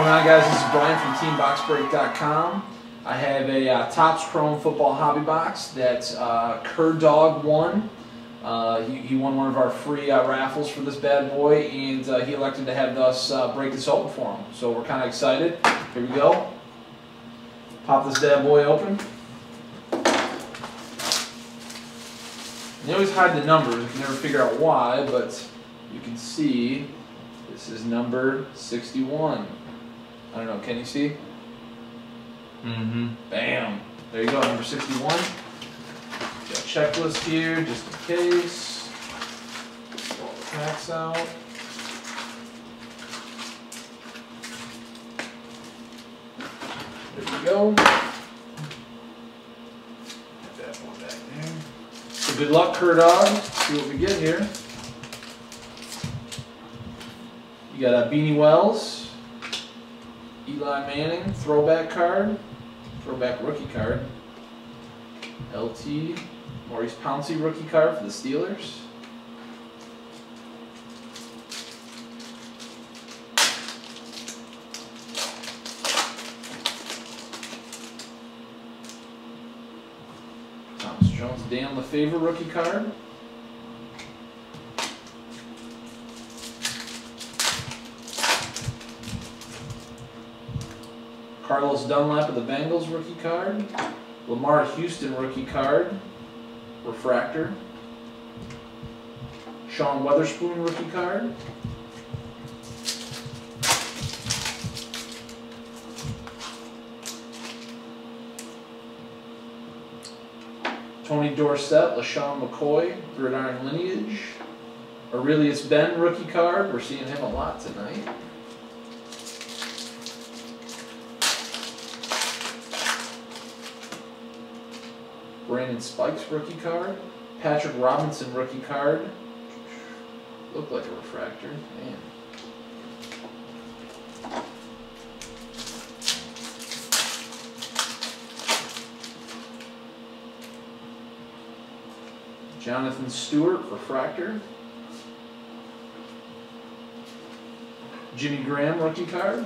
going on, guys? This is Brian from TeamBoxBreak.com. I have a Topps Chrome football hobby box that Currdog won. He won one of our free raffles for this bad boy, and he elected to have us break this open for him. So we're kind of excited. Here we go. Pop this bad boy open. They always hide the numbers. You can never figure out why, but you can see this is number 61. I don't know, can you see? Mm-hmm. Bam. There you go, number 61. Got a checklist here, just in case. Pull all the packs out. There we go. Put that one back there. So good luck, Currdog. See what we get here. You got a Beanie Wells, Eli Manning, throwback card, throwback rookie card, LT, Maurice Pouncey rookie card for the Steelers. Thomas Jones, Dan LeFevre rookie card. Carlos Dunlap of the Bengals rookie card. Lamar Houston rookie card. Refractor. Sean Weatherspoon rookie card. Tony Dorsett, LaShawn McCoy, Gridiron Lineage. Aurelius Ben rookie card. We're seeing him a lot tonight. Brandon Spikes rookie card. Patrick Robinson rookie card. Looked like a refractor. Man. Jonathan Stewart refractor. Jimmy Graham rookie card.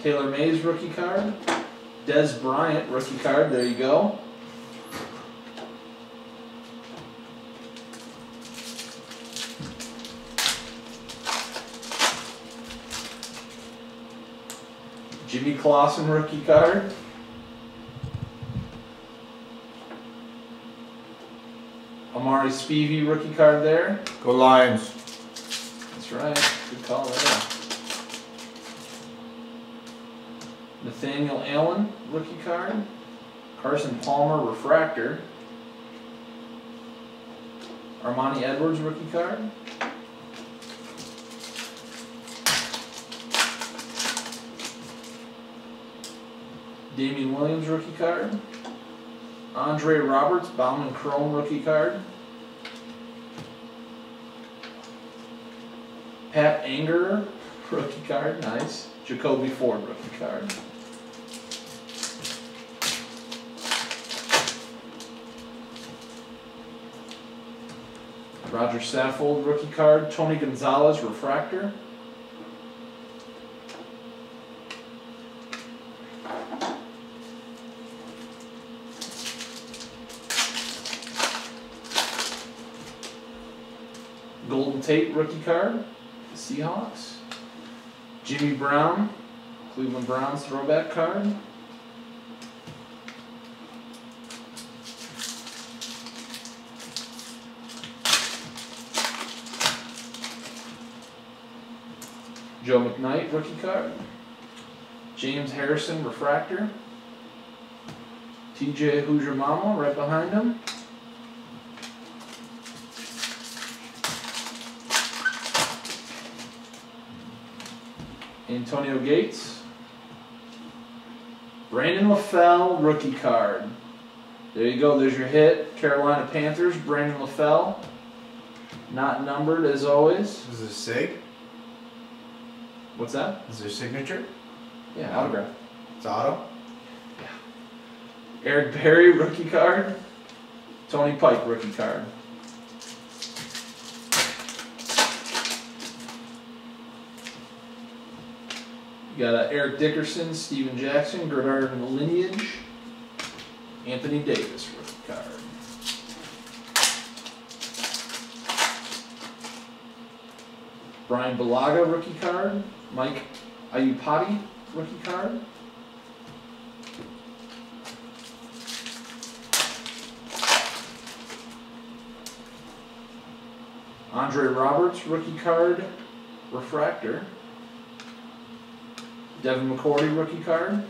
Taylor Mays rookie card. Des Bryant rookie card. There you go. Jimmy Clausen rookie card. Amari Spivey rookie card there. Go Lions. That's right. Good call there. Nathaniel Allen, rookie card. Carson Palmer, refractor. Armani Edwards, rookie card. Damian Williams, rookie card. Andre Roberts, Bauman Chrome, rookie card. Pat Anger, rookie card, nice. Jacoby Ford, rookie card. Roger Saffold, rookie card. Tony Gonzalez, refractor. Golden Tate, rookie card. The Seahawks. Jimmy Brown, Cleveland Browns throwback card. Joe McKnight, rookie card. James Harrison, refractor. TJ Hoosier Mama, right behind him. Antonio Gates. Brandon LaFell, rookie card. There you go, there's your hit. Carolina Panthers, Brandon LaFell. Not numbered as always. Is this SIG? What's that? Is there a signature? Yeah, autograph. It's auto? Yeah. Eric Berry, rookie card. Tony Pike, rookie card. You got Eric Dickerson, Steven Jackson, Currdog21's, Anthony Davis rookie card. Brian Balaga rookie card. Mike Ayupati rookie card. Andre Roberts rookie card. Refractor. Devin McCourty rookie card.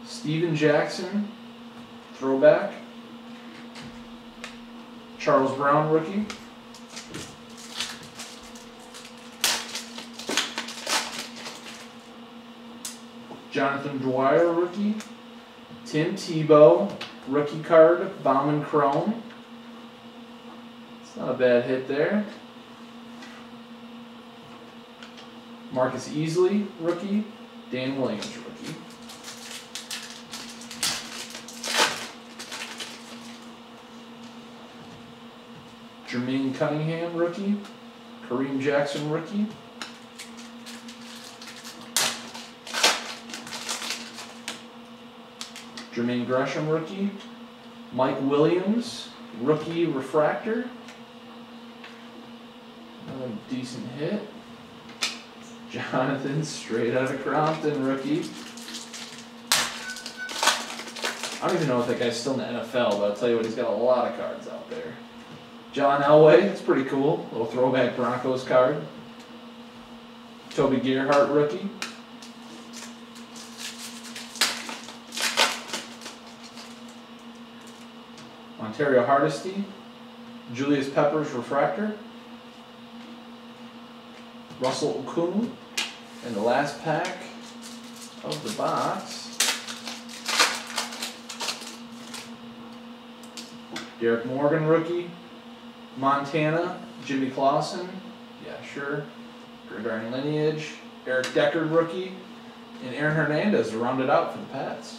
Steven Jackson throwback. Charles Brown rookie. Jonathan Dwyer rookie. Tim Tebow rookie card, Bauman Chrome. It's not a bad hit there. Marcus Easley rookie, Dan Williams rookie. Jermaine Cunningham rookie, Kareem Jackson rookie. Jermaine Gresham rookie, Mike Williams rookie refractor. Another decent hit. Jonathan straight out of Crompton rookie. I don't even know if that guy's still in the NFL, but I'll tell you what, he's got a lot of cards out there. John Elway, that's pretty cool. Little throwback Broncos card. Toby Gerhart rookie. Ontario Hardesty, Julius Peppers refractor, Russell Okung, and the last pack of the box, Derek Morgan rookie, Montana, Jimmy Clausen, yeah sure, Currdog21's, Eric Deckard rookie, and Aaron Hernandez to round it out for the Pats.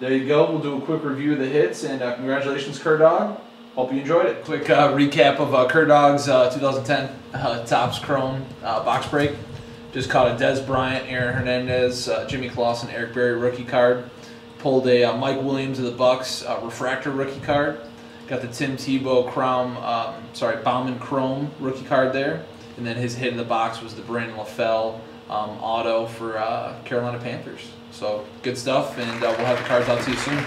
There you go. We'll do a quick review of the hits, and congratulations, Currdog. Hope you enjoyed it. Quick recap of Currdog's 2010 Topps Chrome box break. Just caught a Dez Bryant, Aaron Hernandez, Jimmy Clausen, Eric Berry rookie card. Pulled a Mike Williams of the Bucks refractor rookie card. Got the Tim Tebow Bauman Chrome rookie card there. And then his hit in the box was the Brandon LaFell auto for Carolina Panthers. So good stuff, and we'll have the cards out to you soon.